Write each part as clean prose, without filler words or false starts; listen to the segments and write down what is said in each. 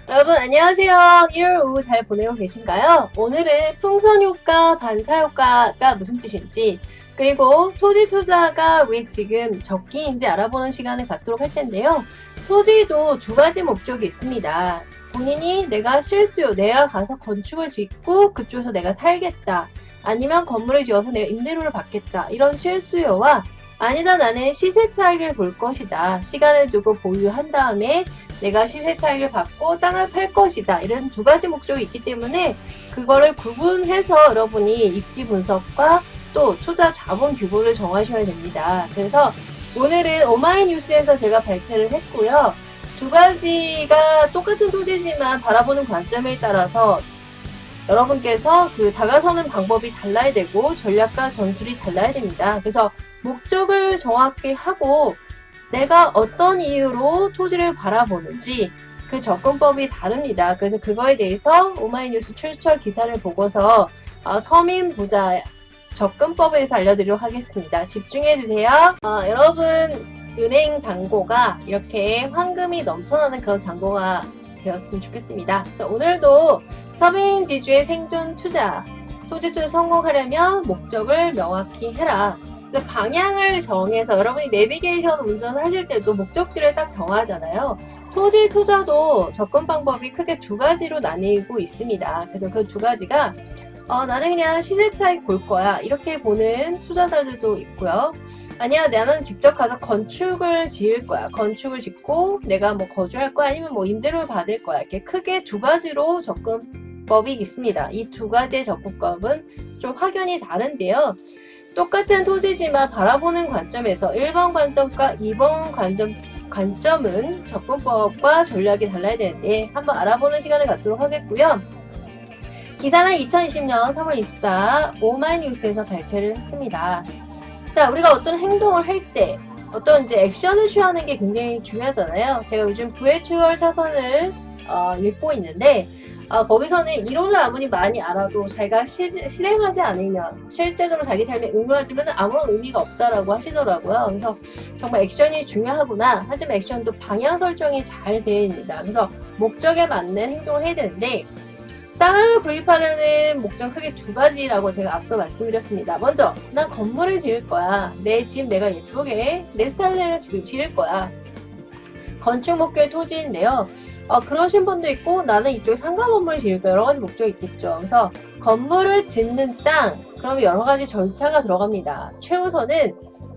여러분 안녕하세요. 일요일 오후 잘 보내고 계신가요? 오늘은 풍선효과, 반사효과가 무슨 뜻인지, 그리고 토지 투자가 왜 지금 적기인지 알아보는 시간을 갖도록 할 텐데요. 토지도 두 가지 목적이 있습니다. 본인이 내가 실수요, 내가 가서 건축을 짓고 그쪽에서 내가 살겠다, 아니면 건물을 지어서 내가 임대료를 받겠다, 이런 실수요와, 아니다, 나는 시세 차익을 볼 것이다, 시간을 두고 보유한 다음에 내가 시세 차익을 받고 땅을 팔 것이다, 이런 두 가지 목적이 있기 때문에 그거를 구분해서 여러분이 입지 분석과 또 투자 자본 규모를 정하셔야 됩니다. 그래서 오늘은 오마이뉴스에서 제가 발췌를 했고요. 두 가지가 똑같은 토지지만 바라보는 관점에 따라서 여러분께서 다가서는 방법이 달라야 되고 전략과 전술이 달라야 됩니다. 그래서 목적을 정확히 하고 내가 어떤 이유로 토지를 바라보는지 그 접근법이 다릅니다. 그래서 그거에 대해서 오마이뉴스 출처 기사를 보고서 서민 부자 접근법에 대해서 알려드리도록 하겠습니다. 집중해주세요. 여러분, 은행 잔고가 이렇게 황금이 넘쳐나는 그런 잔고가 되었으면 좋겠습니다. 그래서 오늘도 서민 지주의 생존 투자, 토지 투자 성공하려면 목적을 명확히 해라. 방향을 정해서 여러분이 내비게이션 운전하실 때도 목적지를 딱 정하잖아요. 토지 투자도 접근 방법이 크게 두 가지로 나뉘고 있습니다. 그래서 그 두 가지가 나는 그냥 시세 차익 볼 거야, 이렇게 보는 투자자들도 있고요. 아니야, 나는 직접 가서 건축을 지을 거야, 건축을 짓고 내가 뭐 거주할 거야, 아니면 뭐 임대료를 받을 거야, 이렇게 크게 두 가지로 접근법이 있습니다. 이 두 가지의 접근법은 좀 확연히 다른데요. 똑같은 토지지만 바라보는 관점에서 1번 관점과 2번 관점은 접근법과 전략이 달라야 되는데 한번 알아보는 시간을 갖도록 하겠고요. 기사는 2020년 3월 24일 오마이뉴스에서 발췌를 했습니다. 자, 우리가 어떤 행동을 할 때 어떤 이제 액션을 취하는 게 굉장히 중요하잖아요. 제가 요즘 부회출월 차선을 읽고 있는데 거기서는 이론을 아무리 많이 알아도 자기가 실행하지 않으면, 실제적으로 자기 삶에 응용하지만 아무런 의미가 없다라고 하시더라고요. 그래서 정말 액션이 중요하구나. 하지만 액션도 방향 설정이 잘 되어 있습니다. 그래서 목적에 맞는 행동을 해야 되는데, 땅을 구입하려는 목적 크게 두 가지라고 제가 앞서 말씀드렸습니다. 먼저, 난 건물을 지을 거야. 내 집 내가 예쁘게 내 스타일대로 지을 거야. 건축 목표의 토지인데요. 그러신 분도 있고, 나는 이쪽에 상가 건물을 지을 거야, 여러 가지 목적이 있겠죠. 그래서 건물을 짓는 땅, 그럼 여러 가지 절차가 들어갑니다. 최우선은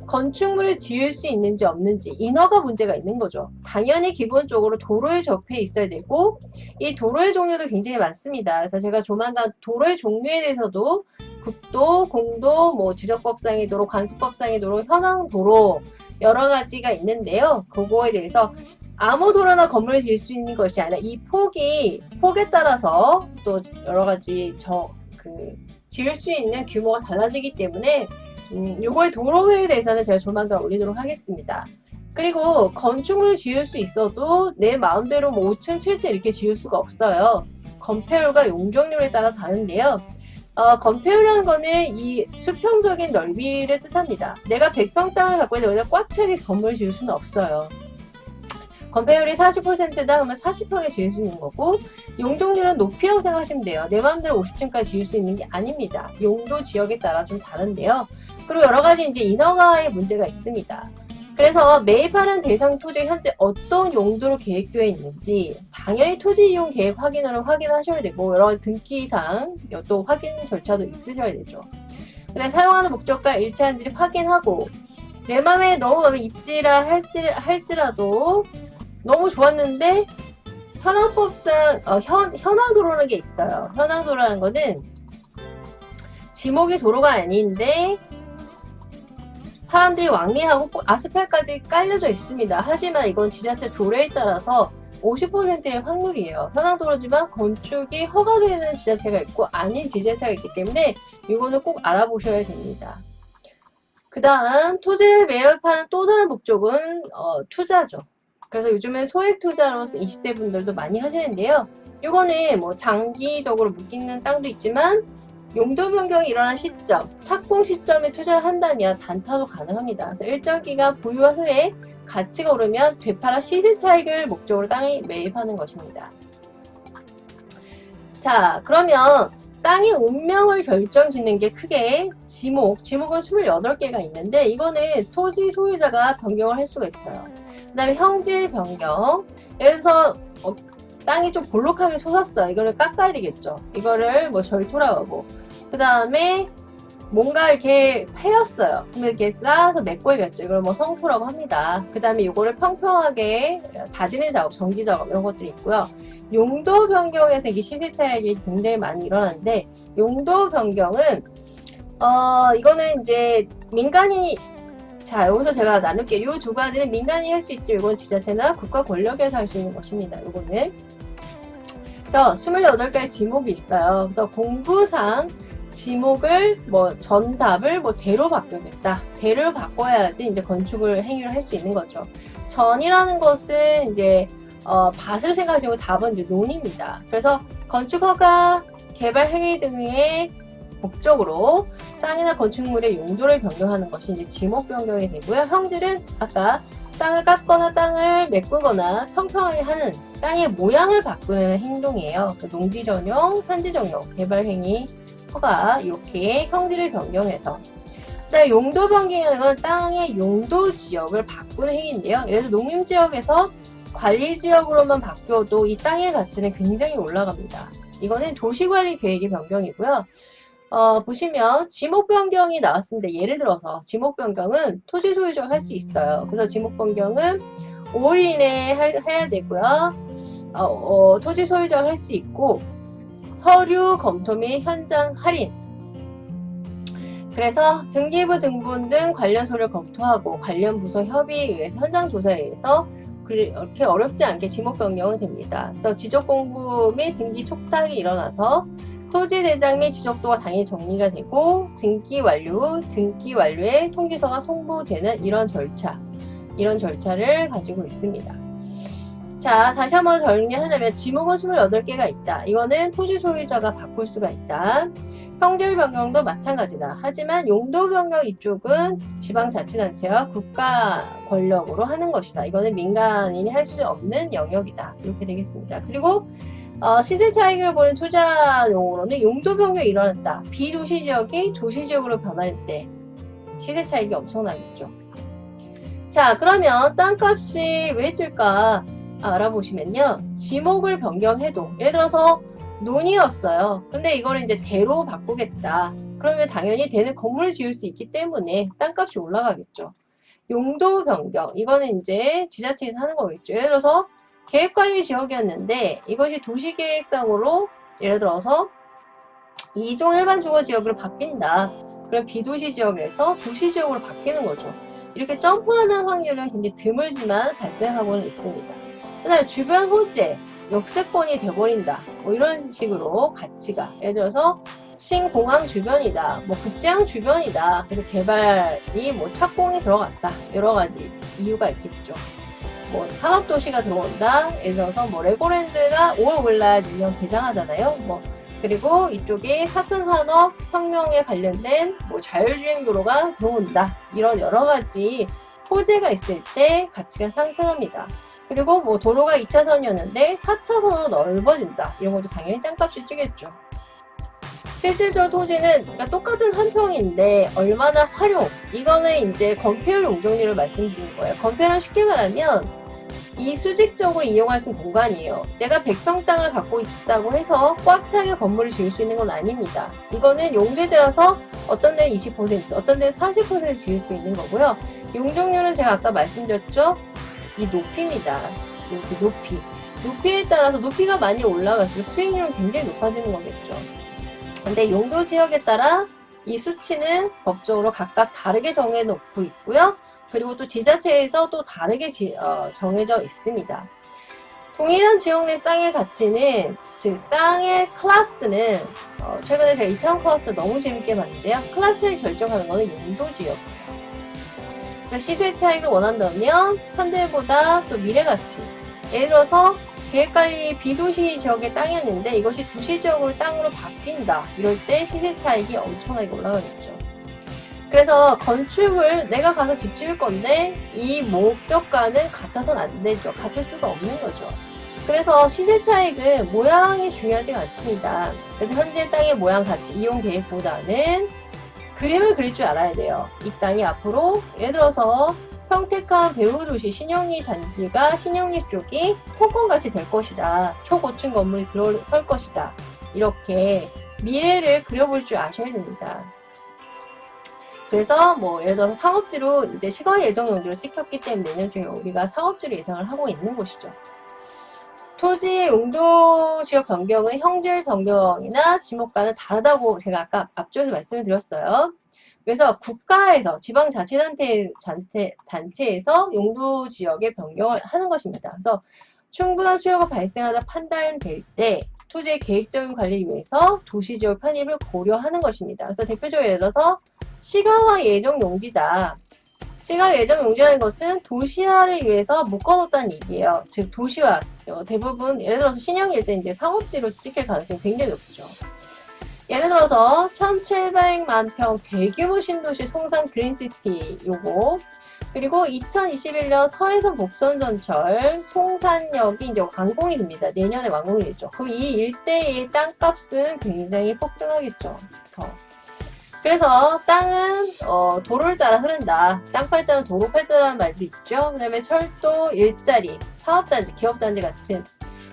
건축물을 지을 수 있는지 없는지, 인허가 문제가 있는 거죠. 당연히 기본적으로 도로에 접해 있어야 되고, 이 도로의 종류도 굉장히 많습니다. 그래서 제가 조만간 도로의 종류에 대해서도 국도, 공도, 뭐 지적법상의 도로, 관수법상의 도로, 현황 도로, 여러 가지가 있는데요. 그거에 대해서 아무 도로나 건물을 지을 수 있는 것이 아니라 이 폭에 따라서 또 여러 가지 지을 수 있는 규모가 달라지기 때문에 요거의 도로에 대해서는 제가 조만간 올리도록 하겠습니다. 그리고 건축물을 지을 수 있어도 내 마음대로 뭐 5층, 7층 이렇게 지을 수가 없어요. 건폐율과 용적률에 따라 다른데요. 건폐율이라는 거는 이 수평적인 넓이를 뜻합니다. 내가 100평 땅을 갖고 있는데 여기다 꽉 차게 건물을 지을 수는 없어요. 건폐율이 40%다 그러면 40평에 지을 수 있는 거고, 용적률은 높이라고 생각하시면 돼요. 내 마음대로 50층까지 지을 수 있는 게 아닙니다. 용도 지역에 따라 좀 다른데요. 그리고 여러 가지 이제 인허가의 문제가 있습니다. 그래서 매입하는 대상 토지가 현재 어떤 용도로 계획되어 있는지 당연히 토지 이용 계획 확인하셔야 되고, 여러 가지 등기상 또 확인 절차도 있으셔야 되죠. 근데 사용하는 목적과 일치한지를 확인하고, 내 마음에 너무 마음에 입지라 할지라도 너무 좋았는데 현황법상 현황도로라는 게 있어요. 현황도로라는 거는 지목이 도로가 아닌데 사람들이 왕래하고 꼭 아스팔까지 깔려져 있습니다. 하지만 이건 지자체 조례에 따라서 50%의 확률이에요. 현황도로지만 건축이 허가되는 지자체가 있고 아닌 지자체가 있기 때문에 이거는 꼭 알아보셔야 됩니다. 그 다음 토지를 매입하는 또 다른 목적은 투자죠. 그래서 요즘은 소액 투자로 20대 분들도 많이 하시는데요. 이거는 뭐 장기적으로 묶이는 땅도 있지만 용도 변경이 일어난 시점, 착공 시점에 투자를 한다면 단타도 가능합니다. 그래서 일정 기간 보유한 후에 가치가 오르면 되팔아 시세 차익을 목적으로 땅을 매입하는 것입니다. 자, 그러면 땅의 운명을 결정짓는 게 크게 지목은 28개가 있는데 이거는 토지 소유자가 변경을 할 수가 있어요. 그 다음에 형질 변경. 그래서 땅이 좀 볼록하게 솟았어요. 이거를 깎아야 되겠죠. 이거를 뭐 절토라고 하고. 그 다음에 뭔가 이렇게 패였어요. 근데 이렇게 쌓아서 메꿔야겠죠. 이걸 뭐 성토라고 합니다. 그 다음에 이거를 평평하게 다지는 작업, 정기 작업 이런 것들이 있고요. 용도 변경에서 이게 시세 차익이 굉장히 많이 일어나는데 용도 변경은 이거는 이제 민간이 자 여기서 제가 나눌게요. 이 두 가지는 민간이 할 수 있죠. 이건 지자체나 국가 권력에서 할 수 있는 것입니다. 이거는 그래서 28가지 지목이 있어요. 그래서 공부상 지목을 뭐 전답을 뭐 대로 바꾸겠다. 대로 바꿔야지 이제 건축을 행위를 할 수 있는 거죠. 전이라는 것은 이제 밭을 생각하시면 답은 이제 논입니다. 그래서 건축허가, 개발 행위 등의 목적으로 땅이나 건축물의 용도를 변경하는 것이 이제 지목 변경이 되고요. 형질은 아까 땅을 깎거나 땅을 메꾸거나 평평하게 하는 땅의 모양을 바꾸는 행동이에요. 그래서 농지 전용, 산지 전용, 개발 행위, 허가 이렇게 형질을 변경해서 그다음에 용도 변경이라는 건 땅의 용도 지역을 바꾸는 행위인데요. 예를 들어 농림지역에서 관리지역으로만 바뀌어도 이 땅의 가치는 굉장히 올라갑니다. 이거는 도시관리 계획의 변경이고요. 보시면 지목 변경이 나왔습니다. 예를 들어서 지목 변경은 토지 소유자가 할 수 있어요. 그래서 지목 변경은 5월 이내에 해야 되고요. 토지 소유자가 할 수 있고 서류 검토 및 현장 할인. 그래서 등기부 등본 등 관련 서류를 검토하고 관련 부서 협의에 의해서 현장 조사에 의해서 그렇게 어렵지 않게 지목 변경은 됩니다. 그래서 지적 공부 및 등기 촉탁이 일어나서 토지 대장 및 지적도가 당일 정리가 되고 등기 완료에 통지서가 송부되는 이런 절차를 가지고 있습니다. 자, 다시 한번 정리하자면 지목은 28개가 있다. 이거는 토지 소유자가 바꿀 수가 있다. 형질 변경도 마찬가지다. 하지만 용도 변경 이쪽은 지방자치단체와 국가 권력으로 하는 것이다. 이거는 민간인이 할 수 없는 영역이다. 이렇게 되겠습니다. 그리고 시세 차익을 보는 투자 용어로는 용도 변경이 일어났다. 비도시 지역이 도시 지역으로 변할 때 시세 차익이 엄청나겠죠. 자, 그러면 땅값이 왜 뛸까 알아보시면요. 지목을 변경해도 예를 들어서 논이었어요. 근데 이거를 이제 대로 바꾸겠다. 그러면 당연히 대는 건물을 지을 수 있기 때문에 땅값이 올라가겠죠. 용도 변경 이거는 이제 지자체에서 하는 거겠죠. 예를 들어서 계획관리 지역이었는데 이것이 도시계획상으로 예를 들어서 2종 일반 주거지역으로 바뀐다. 그럼 비도시 지역에서 도시지역으로 바뀌는 거죠. 이렇게 점프하는 확률은 굉장히 드물지만 발생하고는 있습니다. 그 다음에 주변 호재, 역세권이 돼버린다. 뭐 이런 식으로 가치가 예를 들어서 신공항 주변이다. 뭐 국제항 주변이다. 그래서 개발이 뭐 착공이 들어갔다. 여러 가지 이유가 있겠죠. 뭐 산업도시가 들어온다. 예를 들어서 뭐 레고랜드가 5월 내년 개장하잖아요. 뭐 그리고 이쪽에 4차 산업 혁명에 관련된 뭐 자율주행도로가 들어온다. 이런 여러 가지 호재가 있을 때 가치가 상승합니다. 그리고 뭐 도로가 2차선이었는데 4차선으로 넓어진다. 이런 것도 당연히 땅값이 뛰겠죠. 실질적으로 토지는 그러니까 똑같은 한 평인데 얼마나 활용. 이거는 이제 건폐율 용적률을 말씀드리는 거예요. 건폐는 쉽게 말하면 이 수직적으로 이용할 수 있는 공간이에요. 내가 100평 땅을 갖고 있다고 해서 꽉 차게 건물을 지을 수 있는 건 아닙니다. 이거는 용도에 따라서 어떤 데는 20%, 어떤 데는 40% 지을 수 있는 거고요. 용적률은 제가 아까 말씀드렸죠. 이 높이입니다. 이렇게 높이에 따라서 높이가 많이 올라갈수록 수익률은 굉장히 높아지는 거겠죠. 근데 용도 지역에 따라 이 수치는 법적으로 각각 다르게 정해놓고 있고요. 그리고 또 지자체에서 또 다르게 정해져 있습니다. 동일한 지역 내 땅의 가치는, 즉 땅의 클래스는 최근에 제가 이태원 클래스 너무 재밌게 봤는데요. 클래스를 결정하는 것은 용도 지역이에요. 그래서 시세 차익을 원한다면 현재보다 또 미래 가치. 예를 들어서 계획관리 비도시 지역의 땅이었는데 이것이 도시 지역으로 땅으로 바뀐다. 이럴 때 시세 차익이 엄청나게 올라가겠죠. 그래서 건축을 내가 가서 집 지을 건데 이 목적과는 같아서는 안 되죠. 같을 수가 없는 거죠. 그래서 시세 차익은 모양이 중요하지가 않습니다. 그래서 현재 땅의 모양 가치 이용 계획보다는 그림을 그릴 줄 알아야 돼요. 이 땅이 앞으로 예를 들어서 평택한 배후도시 신영리 단지가 신영리 쪽이 토건같이 될 것이다. 초고층 건물이 들어설 것이다. 이렇게 미래를 그려볼 줄 아셔야 됩니다. 그래서 뭐 예를 들어서 상업지로 이제 시가 예정 용지로 찍혔기 때문에 내년 중에 우리가 상업지로 예상을 하고 있는 곳이죠. 토지의 용도 지역 변경은 형질 변경이나 지목과는 다르다고 제가 아까 앞쪽에서 말씀을 드렸어요. 그래서 국가에서 지방자치단체에서 용도 지역의 변경을 하는 것입니다. 그래서 충분한 수요가 발생하다 판단될 때 토지의 계획적인 관리를 위해서 도시지역 편입을 고려하는 것입니다. 그래서 대표적으로 예를 들어서 시가와 예정 용지다. 시가 예정 용지라는 것은 도시화를 위해서 묶어놓았다는 얘기예요. 즉 도시화 대부분 예를 들어서 신형일 때 이제 상업지로 찍힐 가능성이 굉장히 높죠. 예를 들어서 1700만 평 대규모 신도시 송산 그린시티 요거 그리고 2021년 서해선 복선전철 송산역이 이제 완공이 됩니다. 내년에 완공이 되죠. 그럼 이 일대의 땅값은 굉장히 폭등하겠죠. 그래서 땅은 도로를 따라 흐른다. 땅 팔자는 도로 팔자라는 말도 있죠. 그 다음에 철도, 일자리, 사업단지, 기업단지 같은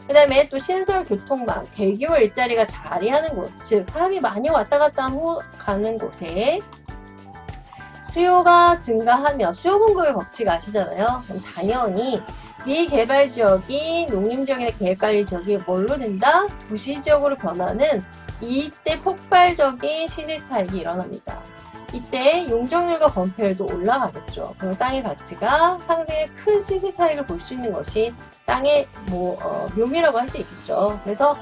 그 다음에 또 시설 교통망, 대규모 일자리가 자리하는 곳, 즉 사람이 많이 왔다 갔다 가는 곳에 수요가 증가하며 수요 공급의 법칙 아시잖아요. 그럼 당연히 미개발 지역이 농림지역이나 계획관리 지역이 뭘로 된다? 도시지역으로 변하는 이때 폭발적인 시세 차익이 일어납니다. 이때 용적률과 건폐율도 올라가겠죠. 그럼 땅의 가치가 상승의 큰 시세 차익을 볼 수 있는 것이 땅의 묘미라고 할 수 있겠죠. 그래서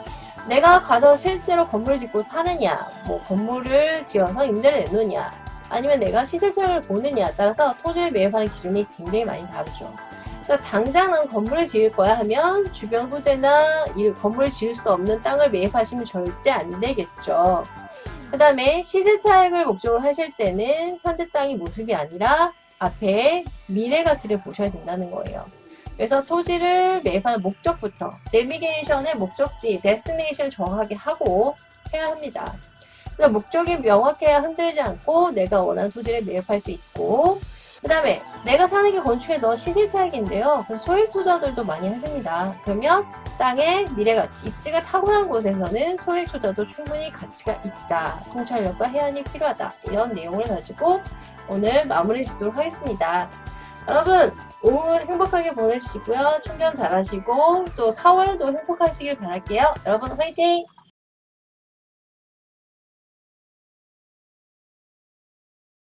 내가 가서 실제로 건물을 짓고 사느냐, 건물을 지어서 임대를 내느냐, 아니면 내가 시세 차익을 보느냐에 따라서 토지를 매입하는 기준이 굉장히 많이 다르죠. 그러니까 당장은 건물을 지을 거야 하면 주변 호재나 이 건물을 지을 수 없는 땅을 매입하시면 절대 안 되겠죠. 그 다음에 시세 차익을 목적으로 하실 때는 현재 땅의 모습이 아니라 앞에 미래 가치를 보셔야 된다는 거예요. 그래서 토지를 매입하는 목적부터 내비게이션의 목적지, 데스티네이션을 정확하게 하고 해야 합니다. 그래서 목적이 명확해야 흔들리지 않고 내가 원하는 토지를 매입할 수 있고 그 다음에 내가 사는 게 건축의 너 시세 차익인데요. 그래서 소액 투자들도 많이 하십니다. 그러면 땅의 미래 가치, 입지가 탁월한 곳에서는 소액 투자도 충분히 가치가 있다. 통찰력과 해안이 필요하다. 이런 내용을 가지고 오늘 마무리 짓도록 하겠습니다. 여러분 오후 행복하게 보내시고요. 충전 잘하시고 또 4월도 행복하시길 바랄게요. 여러분 화이팅!